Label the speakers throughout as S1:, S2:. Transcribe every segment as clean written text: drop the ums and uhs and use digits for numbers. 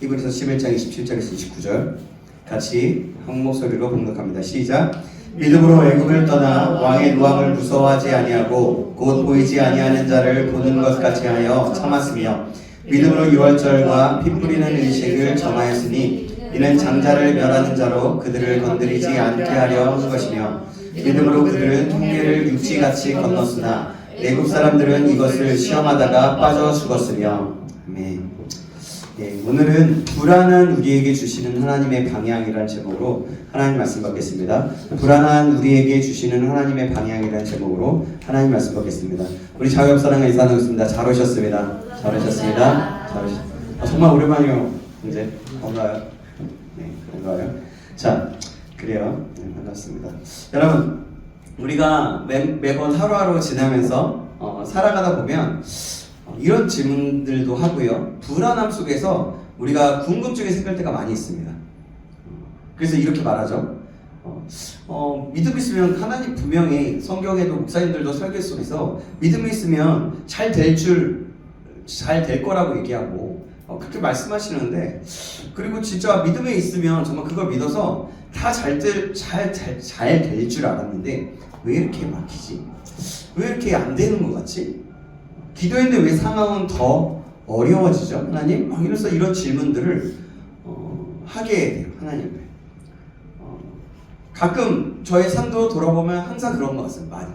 S1: 히브리서 11장 27절에서 29절 같이 한 목소리로 봉독합니다. 시작. 믿음으로 애굽을 떠나 왕의 누함을 무서워하지 아니하고 곧 보이지 아니하는 자를 보는 것 같이 하여 참았으며 믿음으로 유월절과 피 뿌리는 의식을 정하였으니 이는 장자를 멸하는 자로 그들을 건드리지 않게 하려 한 것이며 믿음으로 그들은 홍해를 육지같이 건넜으나 애굽 사람들은 이것을 시험하다가 빠져 죽었으며. 아멘. 예, 오늘은 불안한 우리에게 주시는 하나님의 방향이라는 제목으로 하나님 말씀 받겠습니다. 불안한 우리에게 주시는 하나님의 방향이라는 제목으로 하나님 말씀 받겠습니다. 우리 자유협사랑과 인사 나누겠습니다. 잘 오셨습니다. 잘 오셨습니다. 잘 오셨습니다. 정말 오랜만이요. 이제 뭔가요? 네, 그런가요? 자, 그래요. 네, 반갑습니다. 여러분, 우리가 매번 하루하루 지나면서 살아가다 보면 이런 질문들도 하고요. 불안함 속에서 우리가 궁금증이 생길 때가 많이 있습니다. 그래서 이렇게 말하죠. 믿음 있으면 하나님 분명히 성경에도 목사님들도 설교 속에서 믿음 있으면 잘 될 거라고 얘기하고 그렇게 말씀하시는데, 그리고 진짜 믿음에 있으면 정말 그걸 믿어서 다 잘 될 줄 알았는데 왜 이렇게 막히지? 왜 이렇게 안 되는 것 같지? 기도했는데 왜 상황은 더 어려워지죠? 하나님? 이래서 이런 질문들을 하게 돼요. 하나님을. 가끔 저의 삶도 돌아보면 항상 그런 것 같습니다. 많이.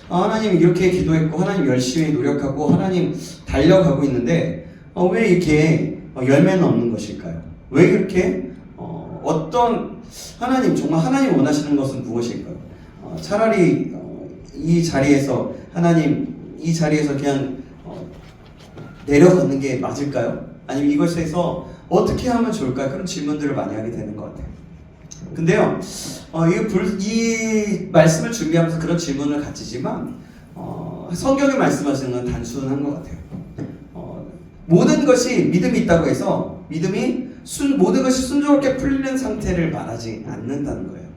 S1: 하나님 이렇게 기도했고 하나님 열심히 노력하고 하나님 달려가고 있는데 왜 이렇게 열매는 없는 것일까요? 왜 이렇게 어떤 하나님, 정말 하나님 원하시는 것은 무엇일까요? 차라리 이 자리에서 하나님 이 자리에서 그냥 내려가는 게 맞을까요? 아니면 이것에서 어떻게 하면 좋을까요? 그런 질문들을 많이 하게 되는 것 같아요. 근데요, 이 말씀을 준비하면서 그런 질문을 가지지만 성경이 말씀하시는 건 단순한 것 같아요. 모든 것이 믿음이 있다고 해서 모든 것이 순조롭게 풀리는 상태를 말하지 않는다는 거예요.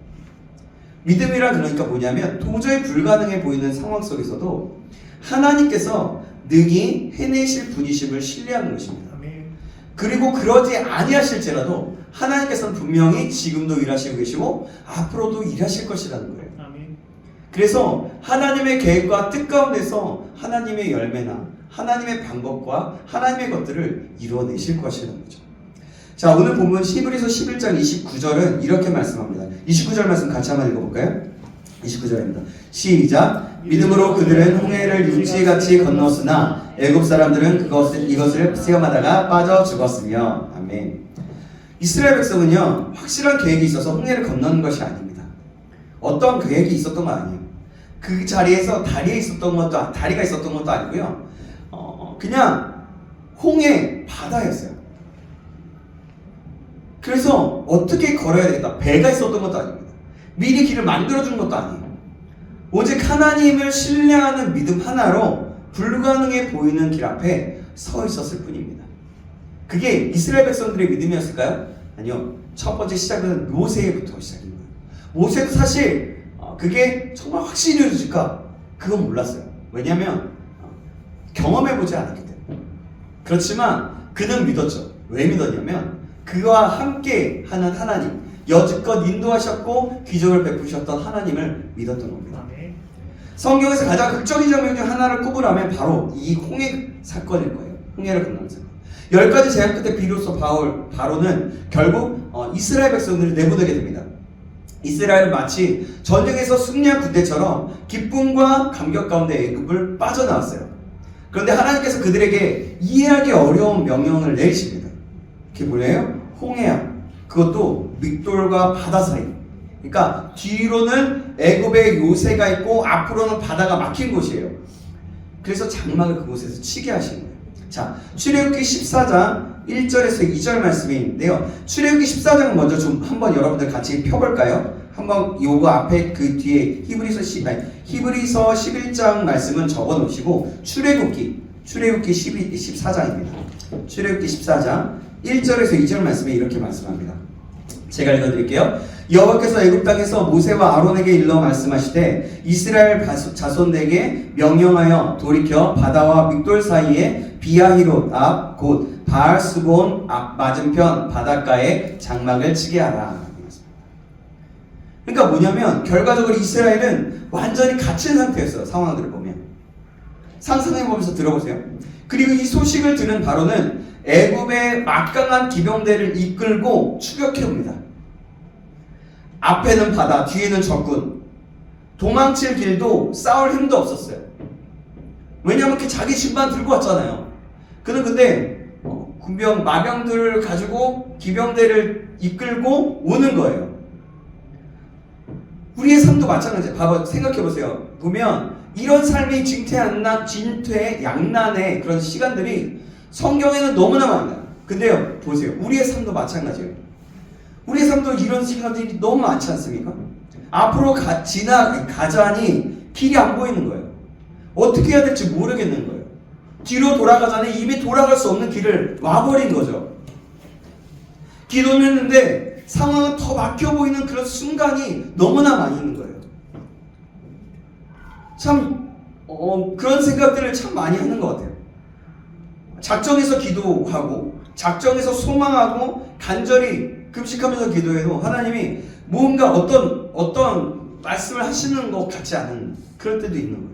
S1: 믿음이란 그러니까 뭐냐면 도저히 불가능해 보이는 상황 속에서도 하나님께서 능히 해내실 분이심을 신뢰하는 것입니다. 그리고 그러지 아니하실지라도 하나님께서는 분명히 지금도 일하시고 계시고 앞으로도 일하실 것이라는 거예요. 그래서 하나님의 계획과 뜻 가운데서 하나님의 열매나 하나님의 방법과 하나님의 것들을 이루어내실 것이라는 거죠. 자, 오늘 본문 히브리서 11장 29절은 이렇게 말씀합니다. 29절 말씀 같이 한번 읽어볼까요? 29절입니다. 시작. 믿음으로 그들은 홍해를 육지같이 건넜으나 애굽 사람들은 이것을 시험하다가 빠져 죽었으며. 아멘. 이스라엘 백성은요, 확실한 계획이 있어서 홍해를 건너는 것이 아닙니다. 어떤 계획이 있었던 건 아니에요. 그 자리에서 다리가 있었던 것도 아니고요. 그냥 홍해 바다였어요. 그래서 어떻게 걸어야 되겠다, 배가 있었던 것도 아닙니다. 미리 길을 만들어준 것도 아니에요. 오직 하나님을 신뢰하는 믿음 하나로 불가능해 보이는 길 앞에 서 있었을 뿐입니다. 그게 이스라엘 백성들의 믿음이었을까요? 아니요. 첫 번째 시작은 모세부터 시작입니다. 모세도 사실 그게 정말 확실히 이루어질까? 그건 몰랐어요. 왜냐하면 경험해보지 않았기 때문에. 그렇지만 그는 믿었죠. 왜 믿었냐면 그와 함께 하는 하나님, 여지껏 인도하셨고 기적을 베푸셨던 하나님을 믿었던 겁니다. 성경에서 가장 극적인 장면 중 하나를 꼽으라면 바로 이 홍해 사건일 거예요. 홍해를 건너는 사건. 10가지 제한 끝에 비로소 바로는 결국 이스라엘 백성들을 내보내게 됩니다. 이스라엘은 마치 전쟁에서 승리한 군대처럼 기쁨과 감격 가운데 애굽을 빠져나왔어요. 그런데 하나님께서 그들에게 이해하기 어려운 명령을 내리십니다. 그게 뭐예요? 홍해야. 그것도 믹돌과 바다 사이. 그러니까 뒤로는 애굽의 요새가 있고 앞으로는 바다가 막힌 곳이에요. 그래서 장막을 그곳에서 치게 하신 거예요. 자, 출애굽기 14장 1절에서 2절 말씀인데요. 출애굽기 14장은 먼저 좀 한번 여러분들 같이 펴볼까요? 한번 요거 앞에 그 뒤에 히브리서 11장 말씀은 적어 놓으시고 출애굽기 14장입니다. 출애굽기 14장 1절에서 2절 말씀에 이렇게 말씀합니다. 제가 읽어드릴게요. 여호와께서 애굽 땅에서 모세와 아론에게 일러 말씀하시되 이스라엘 자손에게 명령하여 돌이켜 바다와 믹돌 사이에 비아히롯 앞 곧 바알스본 앞 맞은편 바닷가에 장막을 치게 하라. 그러니까 뭐냐면 결과적으로 이스라엘은 완전히 갇힌 상태였어요. 상황들을 보면 상상해보면서 들어보세요. 그리고 이 소식을 들은 바로는 애굽의 막강한 기병대를 이끌고 추격해옵니다. 앞에는 바다, 뒤에는 적군. 도망칠 길도 싸울 힘도 없었어요. 왜냐하면 자기 집만 들고 왔잖아요. 그는 근데 군병, 마병들을 가지고 기병대를 이끌고 오는 거예요. 우리의 삶도 마찬가지예요. 봐봐, 생각해보세요. 보면 이런 삶이 진퇴양난의 그런 시간들이 성경에는 너무나 많아요. 근데요, 보세요. 우리의 삶도 마찬가지예요. 우리의 삶도 이런 시간들이 너무 많지 않습니까? 앞으로 가자니 길이 안 보이는 거예요. 어떻게 해야 될지 모르겠는 거예요. 뒤로 돌아가자니 이미 돌아갈 수 없는 길을 와버린 거죠. 기도를 했는데 상황은 더 막혀 보이는 그런 순간이 너무나 많이 있는 거예요. 참 그런 생각들을 참 많이 하는 것 같아요. 작정해서 기도하고 작정해서 소망하고 간절히 금식하면서 기도해도 하나님이 뭔가 어떤 말씀을 하시는 것 같지 않은 그럴 때도 있는 거예요.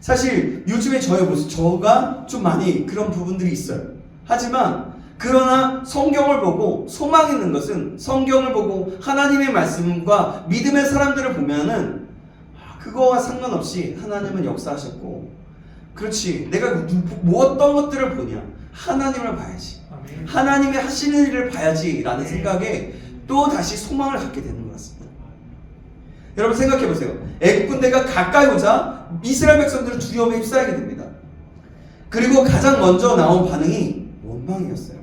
S1: 사실 요즘에 저의 모습, 저가 좀 많이 그런 부분들이 있어요. 하지만 그러나 성경을 보고 소망 있는 것은 성경을 보고 하나님의 말씀과 믿음의 사람들을 보면은 그거와 상관없이 하나님은 역사하셨고, 그렇지, 내가 어떤 것들을 보냐, 하나님을 봐야지, 하나님이 하시는 일을 봐야지 라는 생각에 또 다시 소망을 갖게 되는 것 같습니다. 여러분 생각해 보세요. 애국 군대가 가까이 오자 이스라엘 백성들은 두려움에 휩싸이게 됩니다. 그리고 가장 먼저 나온 반응이 원망이었어요.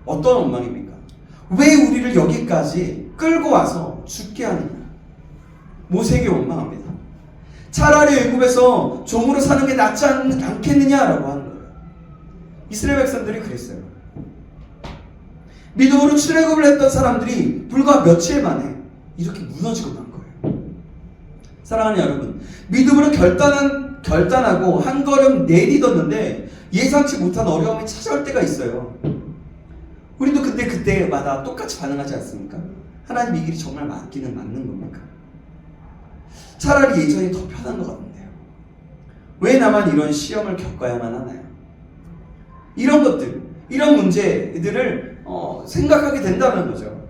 S1: 어떤 원망입니까? 왜 우리를 여기까지 끌고 와서 죽게 하느냐? 모세에게 원망합니다. 차라리 애굽에서 종으로 사는 게 낫지 않겠느냐라고 하는 거예요. 이스라엘 백성들이 그랬어요. 믿음으로 출애굽을 했던 사람들이 불과 며칠 만에 이렇게 무너지고 난 거예요. 사랑하는 여러분, 믿음으로 결단하고 한 걸음 내딛었는데 예상치 못한 어려움이 찾아올 때가 있어요. 우리도 그때마다 똑같이 반응하지 않습니까? 하나님 이 길이 정말 맞는 겁니까? 차라리 예전이 더 편한 것 같은데요. 왜 나만 이런 시험을 겪어야만 하나요? 이런 것들, 이런 문제들을 생각하게 된다는 거죠.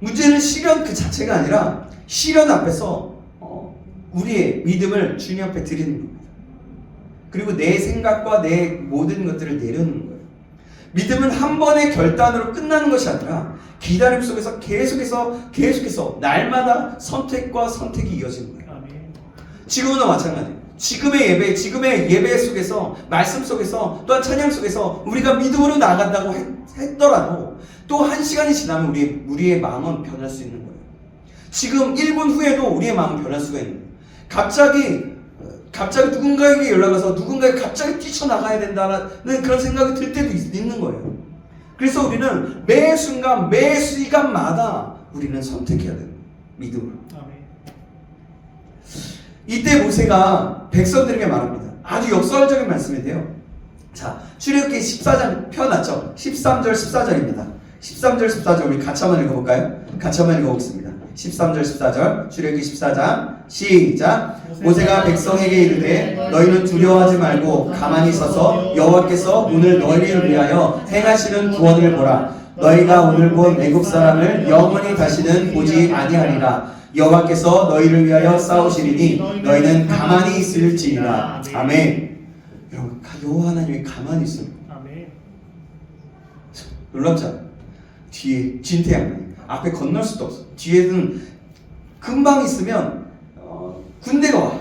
S1: 문제는 시련 그 자체가 아니라 시련 앞에서 우리의 믿음을 주님 앞에 드리는 겁니다. 그리고 내 생각과 내 모든 것들을 내려놓는 거예요. 믿음은 한 번의 결단으로 끝나는 것이 아니라 기다림 속에서 계속해서 날마다 선택과 선택이 이어지는 거예요. 지금은 마찬가지예요. 지금의 예배 속에서, 말씀 속에서, 또한 찬양 속에서 우리가 믿음으로 나아간다고 했더라도 또 한 시간이 지나면 우리의 마음은 변할 수 있는 거예요. 지금 1분 후에도 우리의 마음은 변할 수가 있는 거예요. 갑자기 누군가에게 연락와서 누군가에게 갑자기 뛰쳐나가야 된다는 그런 생각이 들 때도 있는 거예요. 그래서 우리는 매 순간, 매 시간마다 우리는 선택해야 돼요. 믿음으로. 이때 모세가 백성들에게 말합니다. 아주 역설적인 말씀인데요. 자, 출애굽기 14장 펴놨죠? 13절 14절입니다. 13절 14절 우리 같이 한번 읽어볼까요? 같이 한번 읽어보겠습니다. 13절 14절 출애굽기 14장 시작. 모세가 백성에게 이르되 너희는 두려워하지 말고 가만히 서서 여호와께서 오늘 너희를 위하여 행하시는 구원을 보라. 너희가 오늘 본 애굽 사람을 영원히 다시는 보지 아니하리라. 여호와께서 너희를 위하여 싸우시리니 너희는 가만히 있을지니라. 아멘. 여러분, 여호와 하나님이 가만히 있습니다. 아멘. 놀랍죠? 뒤에 진퇴양난, 앞에 건널 수도 없어. 뒤에는 금방 있으면 군대가 와.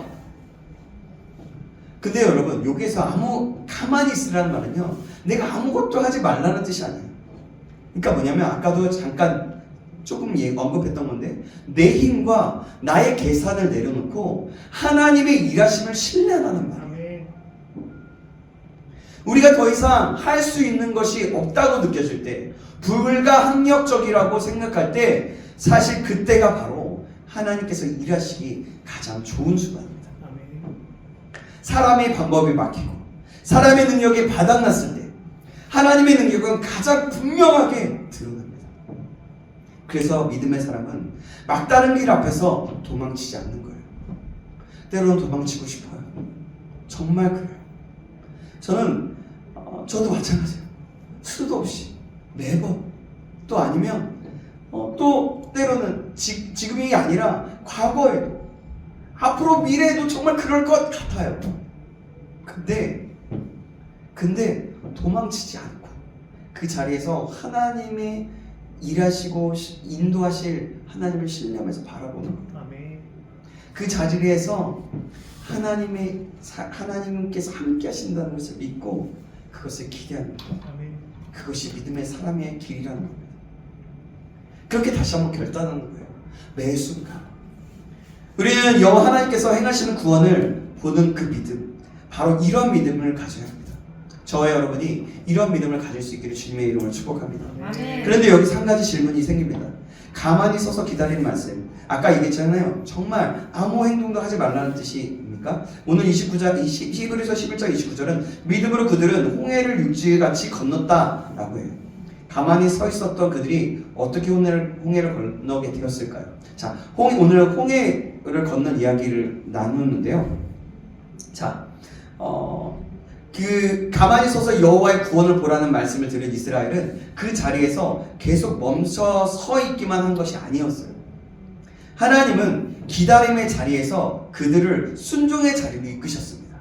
S1: 근데 여러분, 여기서 가만히 있으라는 말은요, 내가 아무것도 하지 말라는 뜻이 아니에요. 그러니까 뭐냐면 아까도 잠깐 조금 언급했던 건데, 내 힘과 나의 계산을 내려놓고 하나님의 일하심을 신뢰하라는 말이에요. 우리가 더 이상 할 수 있는 것이 없다고 느껴질 때, 불가항력적이라고 생각할 때, 사실 그때가 바로 하나님께서 일하시기 가장 좋은 순간입니다. 사람의 방법이 막히고 사람의 능력이 바닥났을 때 하나님의 능력은 가장 분명하게 드러납니다. 그래서 믿음의 사람은 막다른 길 앞에서 도망치지 않는 거예요. 때로는 도망치고 싶어요. 정말 그래요. 저도 마찬가지예요. 수도 없이 매번, 또 아니면 또 때로는 지금이 아니라 과거에도, 앞으로 미래에도 정말 그럴 것 같아요. 근데 도망치지 않고 그 자리에서 하나님의 일하시고 인도하실 하나님을 신뢰하면서 바라보는 거예요. 그 자리에서 하나님께서 함께 하신다는 것을 믿고 그것을 기대하는 거예요. 그것이 믿음의 사람의 길이라는 겁니다. 그렇게 다시 한번 결단하는 거예요. 매 순간 우리는 여호와 하나님께서 행하시는 구원을 보는 그 믿음, 바로 이런 믿음을 가져야 합니다. 저와 여러분이 이런 믿음을 가질 수 있기를 주님의 이름으로 축복합니다. 그런데 여기서 한 가지 질문이 생깁니다. 가만히 서서 기다리는 말씀, 아까 얘기했잖아요. 정말 아무 행동도 하지 말라는 뜻입니까? 오늘 29장 히브리서 11장 29절은 믿음으로 그들은 홍해를 육지같이 건넜다라고 해요. 가만히 서 있었던 그들이 어떻게 홍해를 건너게 되었을까요? 자, 오늘 홍해를 건넌 이야기를 나누는데요. 자, 그 가만히 서서 여호와의 구원을 보라는 말씀을 들은 이스라엘은 그 자리에서 계속 멈춰 서 있기만 한 것이 아니었어요. 하나님은 기다림의 자리에서 그들을 순종의 자리로 이끄셨습니다.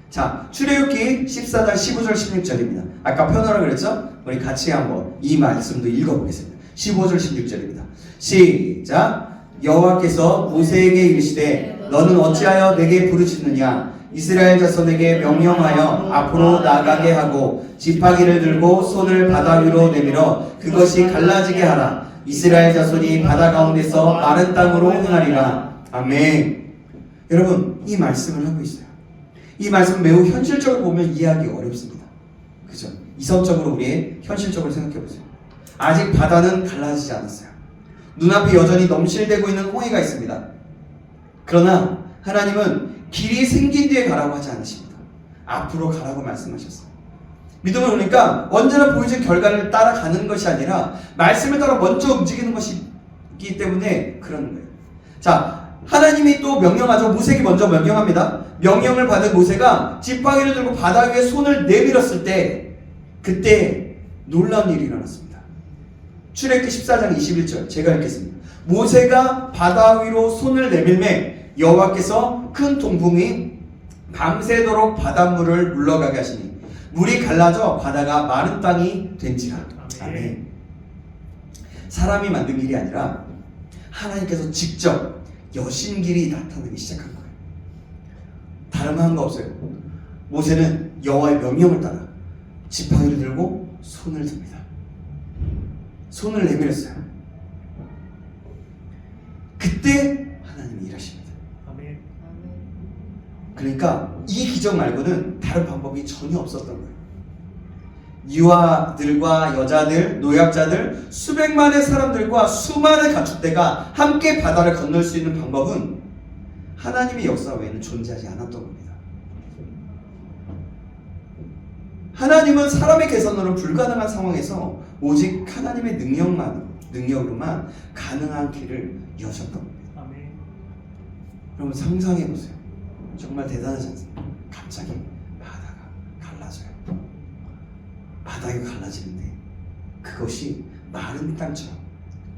S1: 자, 출애굽기 14장 15절 16절입니다. 아까 편어라 그랬죠? 우리 같이 한번 이 말씀도 읽어보겠습니다. 15절 16절입니다. 시작. 여호와께서 모세에게 이르시되 너는 어찌하여 내게 부르짖느냐? 이스라엘 자손에게 명령하여 앞으로 나가게 하고 지팡이를 들고 손을 바다 위로 내밀어 그것이 갈라지게 하라. 이스라엘 자손이 바다 가운데서 마른 땅으로 행하리라. 아멘. 여러분, 이 말씀을 하고 있어요. 이 말씀 매우 현실적으로 보면 이해하기 어렵습니다. 그죠? 이성적으로 우리의 현실적으로 생각해 보세요. 아직 바다는 갈라지지 않았어요. 눈앞에 여전히 넘실대고 있는 홍해가 있습니다. 그러나 하나님은 길이 생긴 뒤에 가라고 하지 않으십니다. 앞으로 가라고 말씀하셨어요. 믿음을 보니까 언제나 보여진 결과를 따라가는 것이 아니라 말씀을 따라 먼저 움직이는 것이기 때문에 그러는 거예요. 자, 하나님이 또 명령하죠. 모세에게 먼저 명령합니다. 명령을 받은 모세가 지팡이를 들고 바다 위에 손을 내밀었을 때 그때 놀라운 일이 일어났습니다. 출애굽기 14장 21절 제가 읽겠습니다. 모세가 바다 위로 손을 내밀매 여호와께서 큰 동풍이 밤새도록 바닷물을 물러가게 하시니 물이 갈라져 바다가 마른 땅이 된지라. 아멘. 사람이 만든 일이 아니라 하나님께서 직접 여신길이 나타나기 시작한 거예요. 다른 거 한 거 없어요. 모세는 여호와의 명령을 따라 지팡이를 들고 손을 듭니다. 손을 내밀었어요. 그때 하나님이 일하십니다.
S2: 아멘.
S1: 그러니까 이 기적 말고는 다른 방법이 전혀 없었던 거예요. 유아들과 여자들, 노약자들, 수백만의 사람들과 수많은 가축대가 함께 바다를 건널 수 있는 방법은 하나님의 역사 외에는 존재하지 않았던 겁니다. 하나님은 사람의 개선으로 불가능한 상황에서 오직 하나님의 능력으로만 가능한 길을 여셨던 겁니다.
S2: 아멘.
S1: 여러분 상상해 보세요. 정말 대단하지 않습니까? 갑자기 바다가 갈라져요. 바다가 갈라지는데 그것이 마른 땅처럼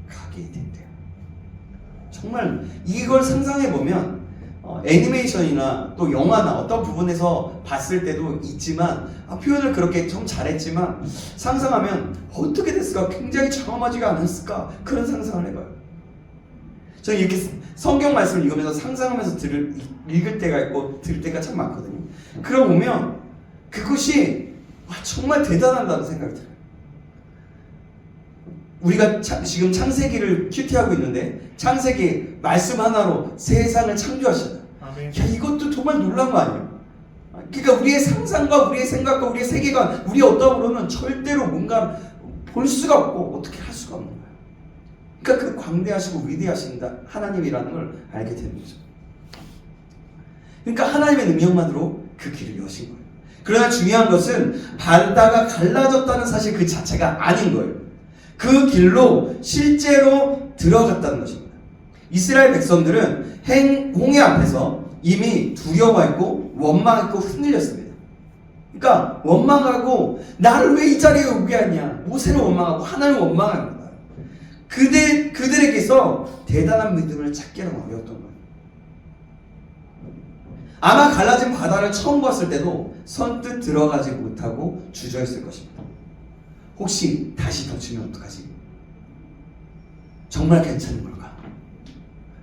S1: 가게 된대요. 정말 이걸 상상해 보면 애니메이션이나 또 영화나 어떤 부분에서 봤을 때도 있지만 표현을 그렇게 좀 잘했지만 상상하면 어떻게 됐을까? 굉장히 경험하지가 않았을까? 그런 상상을 해봐요. 저는 이렇게 성경 말씀을 읽으면서 상상하면서 읽을 때가 있고 들을 때가 참 많거든요. 그러고 보면 그것이 정말 대단하다는 생각이 들어요. 우리가 지금 창세기를 큐티하고 있는데 창세기 말씀 하나로 세상을 창조하셨다.
S2: 아멘.
S1: 야, 이것도 정말 놀라운 거 아니에요? 그러니까 우리의 상상과 우리의 생각과 우리의 세계관, 우리의 어떠함으로는 절대로 뭔가 볼 수가 없고 어떻게 할 수가 없는 거예요. 그러니까 그 광대하시고 위대하신 하나님이라는 걸 알게 되는 거죠. 그러니까 하나님의 능력만으로 그 길을 여신 거예요. 그러나 중요한 것은 바다가 갈라졌다는 사실 그 자체가 아닌 거예요. 그 길로 실제로 들어갔다는 것입니다. 이스라엘 백성들은 홍해 앞에서 이미 두려워했고 원망했고 흔들렸습니다. 그러니까 원망하고 나를 왜 이 자리에 오게 하냐, 모세를 원망하고 하나님을 원망합니다. 그들에게서 대단한 믿음을 찾기는 어려웠던 거예요. 아마 갈라진 바다를 처음 봤을 때도 선뜻 들어가지 못하고 주저했을 것입니다. 혹시 다시 덮치면 어떡하지? 정말 괜찮은 걸까?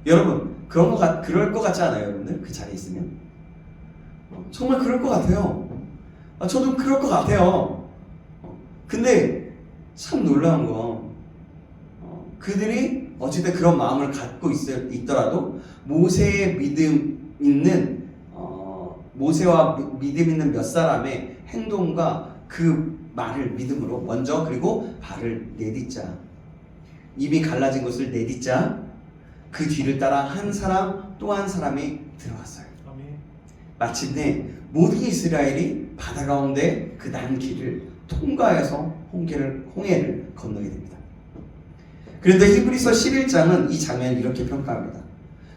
S1: 여러분, 그럴 것 같지 않아요, 여러분들? 그 자리에 있으면? 정말 그럴 것 같아요. 저도 그럴 것 같아요. 근데 참 놀라운 건 그들이 어쨌든 그런 마음을 갖고 있더라도 모세의 믿음 있는 모세와 믿음 있는 몇 사람의 행동과 그 말을 믿음으로 먼저 그리고 발을 내딛자, 이미 갈라진 것을 내딛자 그 뒤를 따라 한 사람 또 한 사람이 들어갔어요. 마침내 모든 이스라엘이 바다 가운데 그 난 길을 통과해서 홍해를 건너게 됩니다. 그런데 히브리서 11장은 이 장면을 이렇게 평가합니다.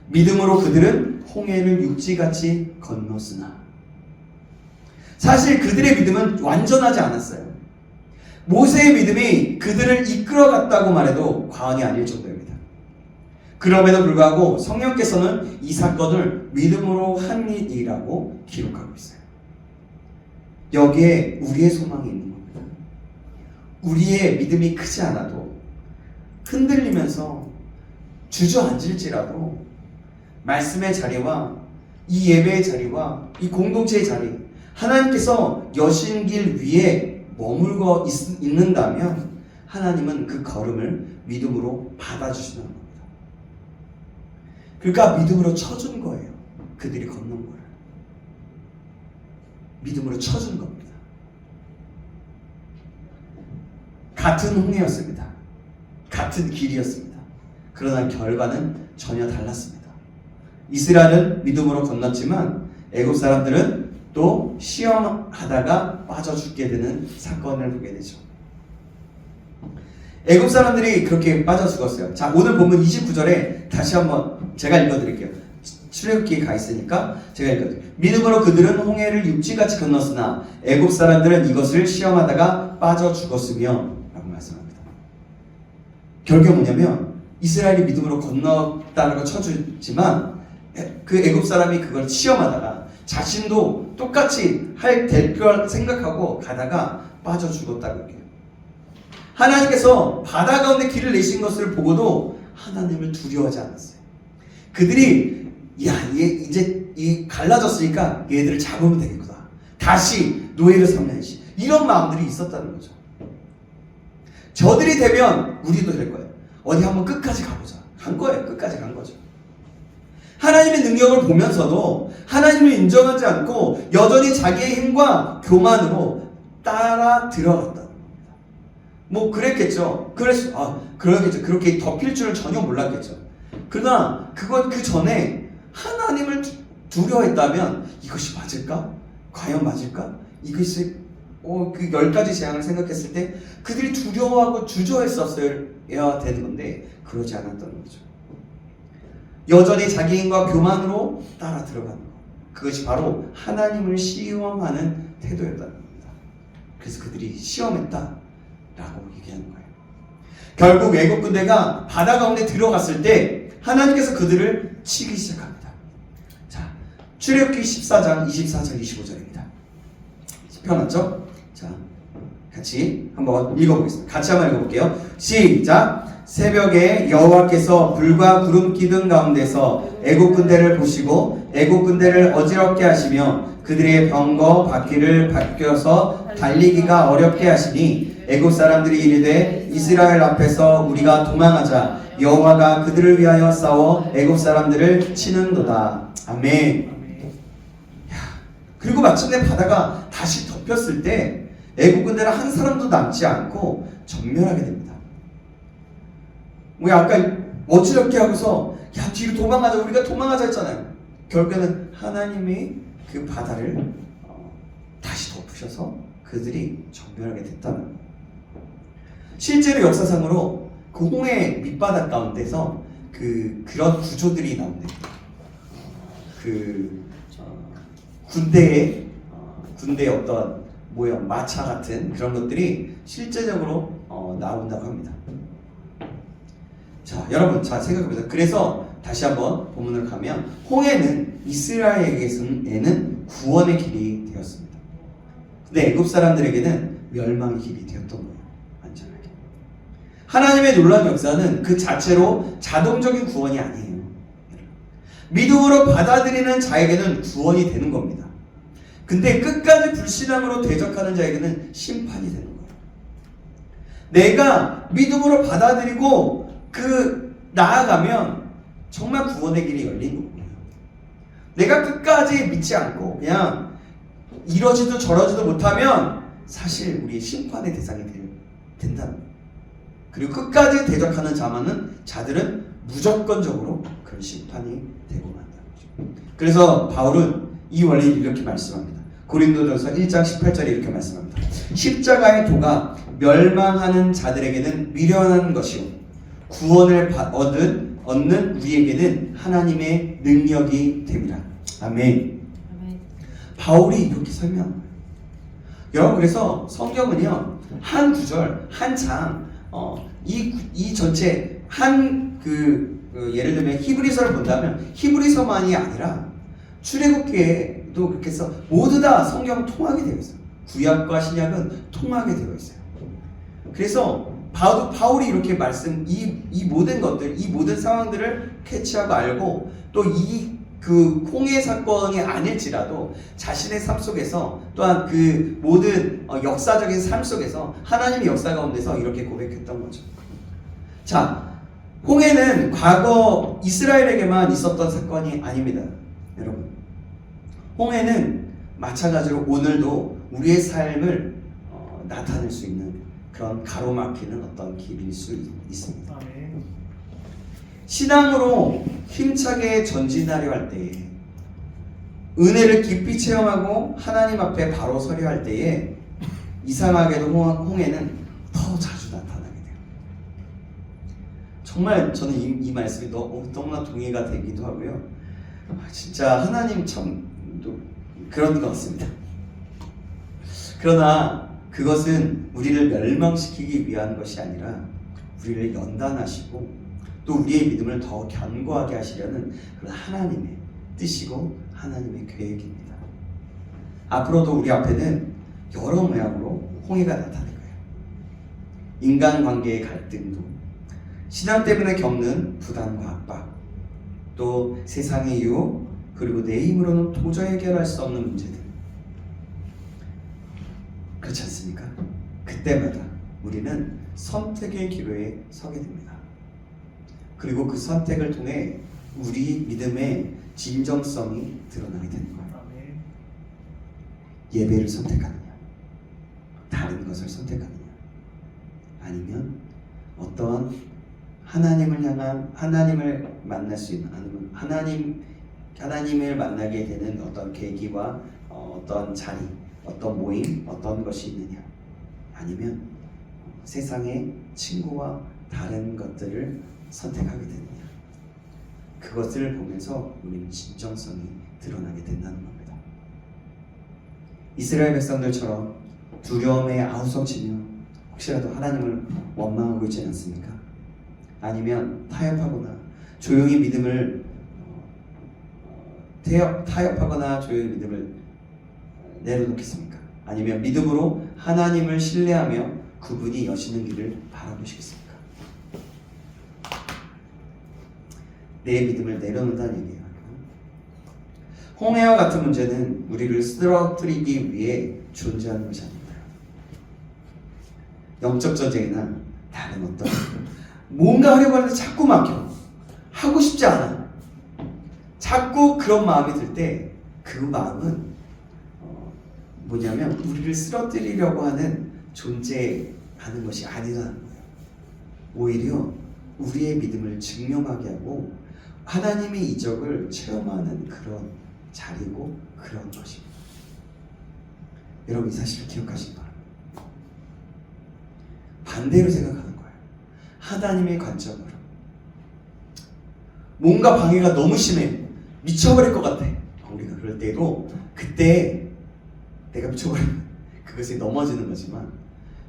S1: 믿음으로 그들은 홍해를 육지같이 건넜으나. 사실 그들의 믿음은 완전하지 않았어요. 모세의 믿음이 그들을 이끌어갔다고 말해도 과언이 아닐 정도입니다. 그럼에도 불구하고 성령께서는 이 사건을 믿음으로 한 일이라고 기록하고 있어요. 여기에 우리의 소망이 있는 겁니다. 우리의 믿음이 크지 않아도 흔들리면서 주저앉을지라도 말씀의 자리와 이 예배의 자리와 이 공동체의 자리, 하나님께서 여신 길 위에 머물고 있는다면 하나님은 그 걸음을 믿음으로 받아주시는 겁니다. 그러니까 믿음으로 쳐준 거예요. 그들이 건넌 거를 믿음으로 쳐준 겁니다. 같은 홍해였습니다. 같은 길이었습니다. 그러나 결과는 전혀 달랐습니다. 이스라엘은 믿음으로 건넜지만 애굽 사람들은 또 시험하다가 빠져 죽게 되는 사건을 보게 되죠. 애굽 사람들이 그렇게 빠져 죽었어요. 자, 오늘 본문 29절에 다시 한번 제가 읽어드릴게요. 출애굽기에 가 있으니까 제가 읽어드릴게요. 믿음으로 그들은 홍해를 육지같이 건넜으나 애굽 사람들은 이것을 시험하다가 빠져 죽었으며 라고 말씀합니다. 결국 뭐냐면 이스라엘이 믿음으로 건넜다라고 쳐주지만 그 애굽 사람이 그걸 시험하다가 자신도 똑같이 될 걸 생각하고 가다가 빠져 죽었다고 얘기해요. 하나님께서 바다 가운데 길을 내신 것을 보고도 하나님을 두려워하지 않았어요. 그들이 이제 갈라졌으니까 얘들을 잡으면 되겠구나, 다시 노예를 삼야지, 이런 마음들이 있었다는 거죠. 저들이 되면 우리도 될 거예요. 어디 한번 끝까지 가보자. 간 거예요. 끝까지 간 거죠. 하나님의 능력을 보면서도 하나님을 인정하지 않고 여전히 자기의 힘과 교만으로 따라 들어갔다는 겁니다. 뭐 그랬겠죠. 그러겠죠. 그렇게 덮일 줄을 전혀 몰랐겠죠. 그러나 그 전에 하나님을 두려워했다면 이것이 맞을까? 과연 맞을까? 이것이 그 10가지 재앙을 생각했을 때 그들이 두려워하고 주저했었어야 되는 건데 그러지 않았던 거죠. 여전히 자기 힘과 교만으로 따라 들어가는 것, 그것이 바로 하나님을 시험하는 태도였다는 겁니다. 그래서 그들이 시험했다라고 얘기하는 거예요. 결국 애국 군대가 바다 가운데 들어갔을 때 하나님께서 그들을 치기 시작합니다. 자, 출애굽기 14장 24절 25절입니다. 펴놨죠? 자, 같이 한번 읽어보겠습니다. 같이 한번 읽어볼게요. 시작! 새벽에 여호와께서 불과 구름 기둥 가운데서 애국 군대를 보시고 애국 군대를 어지럽게 하시며 그들의 병거 바퀴를 바뀌어서 달리기가 어렵게 하시니 애국 사람들이 이르되 이스라엘 앞에서 우리가 도망하자. 여호와가 그들을 위하여 싸워 애국 사람들을 치는도다. 아멘. 그리고 마침내 바다가 다시 덮였을 때 애국군대는 한 사람도 남지 않고 전멸하게 됩니다. 뭐 아까 어지럽게 하고서 야 뒤로 도망가자, 우리가 도망가자 했잖아요. 결국에는 하나님이 그 바다를 다시 덮으셔서 그들이 전멸하게 됐다는 거예요. 실제로 역사상으로 그 홍해 밑바닥 가운데서 그런 구조들이 나온대요. 군대의 어떤 모형, 마차 같은 그런 것들이 실제적으로 나온다고 합니다. 자, 여러분, 자 생각해보세요. 그래서 다시 한번 본문으로 가면 홍해는 이스라엘에게는 구원의 길이 되었습니다. 근데 애굽 사람들에게는 멸망의 길이 되었던 거예요. 완전하게. 하나님의 놀라운 역사는 그 자체로 자동적인 구원이 아니에요. 믿음으로 받아들이는 자에게는 구원이 되는 겁니다. 근데 끝까지 불신앙으로 대적하는 자에게는 심판이 되는 거예요. 내가 믿음으로 받아들이고 나아가면 정말 구원의 길이 열린 거예요. 내가 끝까지 믿지 않고 그냥 이러지도 저러지도 못하면 사실 우리의 심판의 대상이 된다는 거예요. 그리고 끝까지 대적하는 자들은 무조건적으로 그런 심판이 되고 만다는 거죠. 그래서 바울은 이 원리를 이렇게 말씀합니다. 고린도전서 1장 18절에 이렇게 말씀합니다. 십자가의 도가 멸망하는 자들에게는 미련한 것이요 구원을 얻는 우리에게는 하나님의 능력이 됨이라. 아멘. 바울이 이렇게 설명합니다. 여러분, 그래서 성경은요 한 구절, 한 장, 이 전체 예를 들면 히브리서를 본다면 히브리서만이 아니라 출애굽기에도 그렇게 해서 모두 다 성경 통하게 되어 있어요. 구약과 신약은 통하게 되어 있어요. 그래서 바울이 이렇게 이 모든 것들, 이 모든 상황들을 캐치하고 알고 또 홍해 사건이 아닐지라도 자신의 삶 속에서 또한 그 모든 역사적인 삶 속에서 하나님의 역사 가운데서 이렇게 고백했던 거죠. 자, 홍해는 과거 이스라엘에게만 있었던 사건이 아닙니다. 여러분, 홍해는 마찬가지로 오늘도 우리의 삶을 나타낼 수 있는 그런 가로막히는 어떤 길일 수 있습니다. 신앙으로 힘차게 전진하려 할 때에, 은혜를 깊이 체험하고 하나님 앞에 바로 서려 할 때에 이상하게도 홍해는 더 자주 나타나게 돼요. 정말 저는 이 말씀이 너무나 동의가 되기도 하고요. 진짜 하나님 참 그런 것 같습니다. 그러나 그것은 우리를 멸망시키기 위한 것이 아니라 우리를 연단하시고 또 우리의 믿음을 더 견고하게 하시려는 그런 하나님의 뜻이고 하나님의 계획입니다. 앞으로도 우리 앞에는 여러 모양으로 홍해가 나타날 거예요. 인간관계의 갈등도, 신앙 때문에 겪는 부담과 압박, 또 세상의 유혹, 그리고 내 힘으로는 도저히 해결할 수 없는 문제들. 그렇지 않습니까? 그때마다 우리는 선택의 기로에 서게 됩니다. 그리고 그 선택을 통해 우리 믿음의 진정성이 드러나게 되는 거예요. 예배를 선택하느냐, 다른 것을 선택하느냐, 아니면 어떠한 하나님을 만날 수 있는, 아니면 하나님을 만나게 되는 어떤 계기와 어떤 자리, 어떤 모임, 어떤 것이 있느냐, 아니면 세상의 친구와 다른 것들을 선택하게 되느냐, 그것을 보면서 우리는 진정성이 드러나게 된다는 겁니다. 이스라엘 백성들처럼 두려움에 아우성치며 혹시라도 하나님을 원망하고 있지 않습니까? 아니면 타협하거나 조용히 믿음을 내려놓겠습니까? 아니면 믿음으로 하나님을 신뢰하며 그분이 여시는 길을 바라보시겠습니까? 내 믿음을 내려놓는다는 얘기예요. 홍해와 같은 문제는 우리를 쓰러뜨리기 위해 존재하는 것이 아닙니다. 영적 전쟁이나 다른 어떤 뭔가 하려고 하는데 자꾸 막혀, 하고 싶지 않아, 자꾸 그런 마음이 들 때 그 마음은 뭐냐면 우리를 쓰러뜨리려고 하는 존재하는 것이 아니라는 거예요. 오히려 우리의 믿음을 증명하게 하고 하나님의 이적을 체험하는 그런 자리고 그런 것입니다. 여러분 이 사실을 기억하시기 바랍니다. 반대로 생각하는 거예요. 하나님의 관점으로. 뭔가 방해가 너무 심해. 미쳐버릴 것 같아. 우리가 그럴 때도 그때 내가 미쳐버리면 그것에 넘어지는 거지만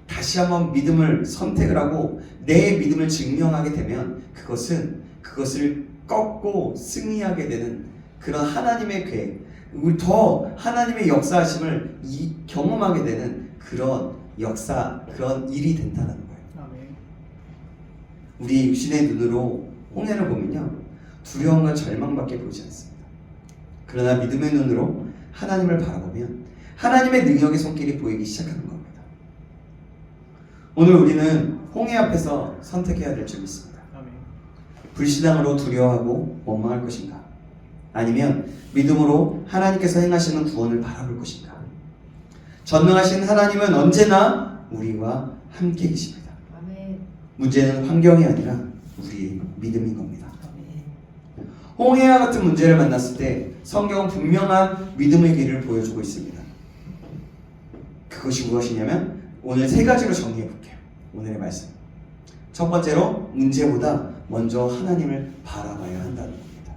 S1: 다시 한번 믿음을 선택을 하고 내 믿음을 증명하게 되면 그것을 꺾고 승리하게 되는 그런 하나님의 계획, 우리 더 하나님의 역사하심을 경험하게 되는 그런 역사, 그런 일이 된다는 거예요. 아멘. 우리 육신의 눈으로 홍해를 보면요, 두려움과 절망밖에 보지 않습니다. 그러나 믿음의 눈으로 하나님을 바라보면 하나님의 능력의 손길이 보이기 시작하는 겁니다. 오늘 우리는 홍해 앞에서 선택해야 될 점이 있습니다. 아멘. 불신앙으로 두려워하고 원망할 것인가? 아니면 믿음으로 하나님께서 행하시는 구원을 바라볼 것인가? 전능하신 하나님은 언제나 우리와 함께 계십니다. 아멘. 문제는 환경이 아니라 우리의 믿음인 겁니다. 아멘. 홍해와 같은 문제를 만났을 때 성경은 분명한 믿음의 길을 보여주고 있습니다. 그것이 무엇이냐면 오늘 세 가지로 정리해 볼게요. 오늘의 말씀. 첫 번째로 문제보다 먼저 하나님을 바라봐야 한다는 겁니다.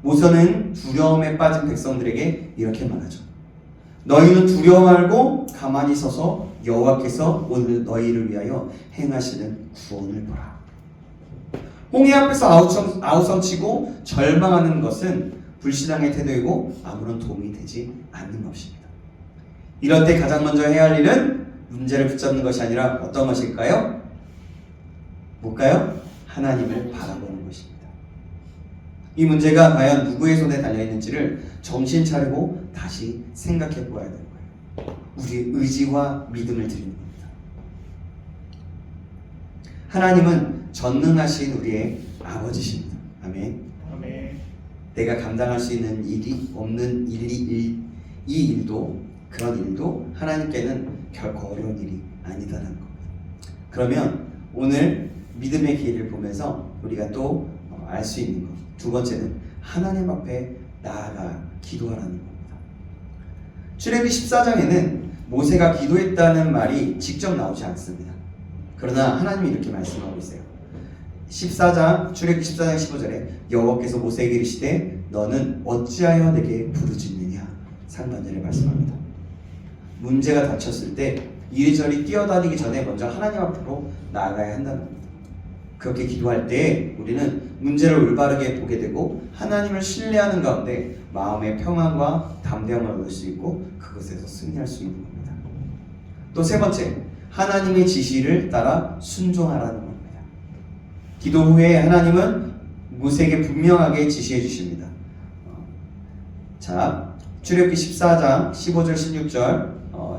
S1: 모세는 두려움에 빠진 백성들에게 이렇게 말하죠. 너희는 두려워 말고 가만히 서서 여호와께서 오늘 너희를 위하여 행하시는 구원을 보라. 홍해 앞에서 아우성치고 절망하는 것은 불신앙의 태도이고 아무런 도움이 되지 않는 것입니다. 이럴 때 가장 먼저 해야 할 일은 문제를 붙잡는 것이 아니라 어떤 것일까요? 뭘까요? 하나님을 바라보는 것입니다. 이 문제가 과연 누구의 손에 달려있는지를 정신 차리고 다시 생각해 보아야 되는 거예요. 우리의 의지와 믿음을 드리는 겁니다. 하나님은 전능하신 우리의 아버지십니다. 아멘. 아멘. 내가 감당할 수 있는 일이 없는 이 일도, 그런 일도 하나님께는 결코 어려운 일이 아니다라는 겁니다. 그러면 오늘 믿음의 길을 보면서 우리가 또 알 수 있는 것, 두 번째는 하나님 앞에 나아가 기도하라는 겁니다. 출애굽기 14장에는 모세가 기도했다는 말이 직접 나오지 않습니다. 그러나 하나님이 이렇게 말씀하고 있어요. 출애굽기 14장 15절에 여호와께서 모세에게 이르시되 너는 어찌하여 내게 부르짖느냐, 상반절에 말씀합니다. 문제가 닥쳤을 때 이리저리 뛰어다니기 전에 먼저 하나님 앞으로 나아가야 한다는 겁니다. 그렇게 기도할 때 우리는 문제를 올바르게 보게 되고 하나님을 신뢰하는 가운데 마음의 평안과 담대함을 얻을 수 있고 그것에서 승리할 수 있는 겁니다. 또 세 번째, 하나님의 지시를 따라 순종하라는 겁니다. 기도 후에 하나님은 모세에게 분명하게 지시해 주십니다. 자, 출애굽기 14장 15절 16절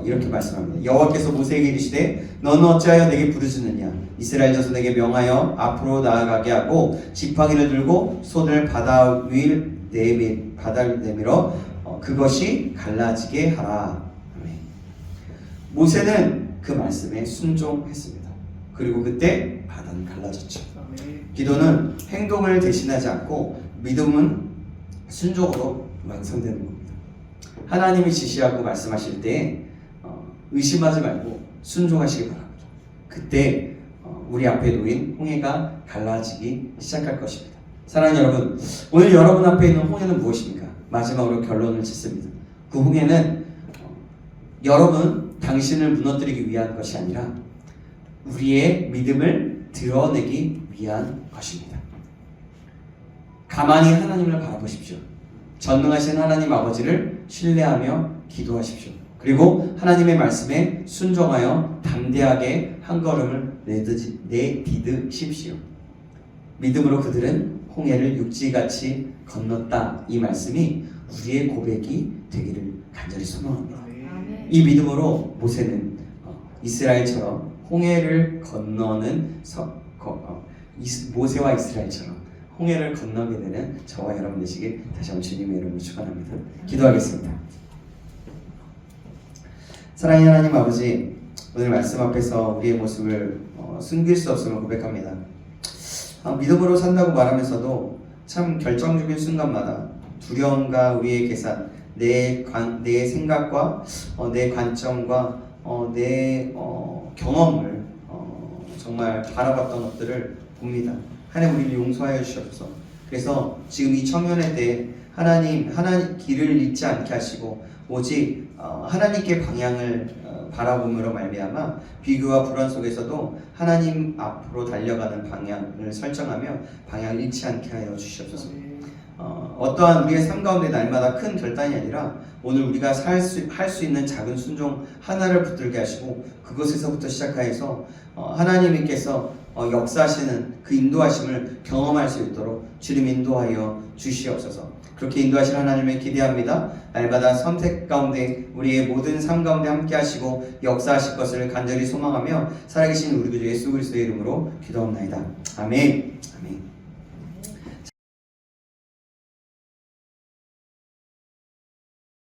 S1: 이렇게 말씀합니다. 여호와께서 모세에게 이르시되 너는 어찌하여 내게 부르짖느냐, 이스라엘 자손에게 명하여 앞으로 나아가게 하고 지팡이를 들고 손을 바다 위를 내밀어 그것이 갈라지게 하라. 아멘. 모세는 그 말씀에 순종했습니다. 그리고 그때 바다는 갈라졌죠. 기도는 행동을 대신하지 않고 믿음은 순종으로 완성되는 겁니다. 하나님이 지시하고 말씀하실 때 의심하지 말고 순종하시기 바랍니다. 그때 우리 앞에 놓인 홍해가 갈라지기 시작할 것입니다. 사랑하는 여러분, 오늘 여러분 앞에 있는 홍해는 무엇입니까? 마지막으로 결론을 짓습니다. 그 홍해는 여러분, 당신을 무너뜨리기 위한 것이 아니라 우리의 믿음을 드러내기 위한 것입니다. 가만히 하나님을 바라보십시오. 전능하신 하나님 아버지를 신뢰하며 기도하십시오. 그리고 하나님의 말씀에 순종하여 담대하게 한 걸음을 내디드십시오. 믿음으로 그들은 홍해를 육지같이 건넜다. 이 말씀이 우리의 고백이 되기를 간절히 소망합니다. 이 믿음으로 모세는 이스라엘처럼 홍해를 건너는 모세와 이스라엘처럼 홍해를 건너게 되는 저와 여러분 되시길 다시 한번 주님의 이름으로 축원합니다. 기도하겠습니다. 사랑하는 하나님 아버지, 오늘 말씀 앞에서 우리의 모습을 숨길 수 없음을 고백합니다. 믿음으로 산다고 말하면서도 참 결정적인 순간마다 두려움과 우리의 계산, 내 생각과 내 관점과 내 경험을 정말 바라봤던 것들을 봅니다. 하나님 우리를 용서하여 주시옵소서. 그래서 지금 이 청년의 때 하나님 길을 잃지 않게 하시고 오직 하나님께 방향을 바라봄으로 말미암아 비교와 불안 속에서도 하나님 앞으로 달려가는 방향을 설정하며 방향을 잃지 않게 하여 주시옵소서. 어떠한 우리의 삶 가운데 날마다 큰 결단이 아니라 오늘 우리가 할 수 있는 작은 순종 하나를 붙들게 하시고 그것에서부터 시작하여서 하나님께서 역사하시는 그 인도하심을 경험할 수 있도록 주님 인도하여 주시옵소서. 그렇게 인도하실 하나님을 기대합니다. 날마다 선택 가운데 우리의 모든 삶 가운데 함께 하시고 역사하실 것을 간절히 소망하며 살아계신 우리 구주 예수 그리스도의 이름으로 기도합니다. 아멘. 아멘.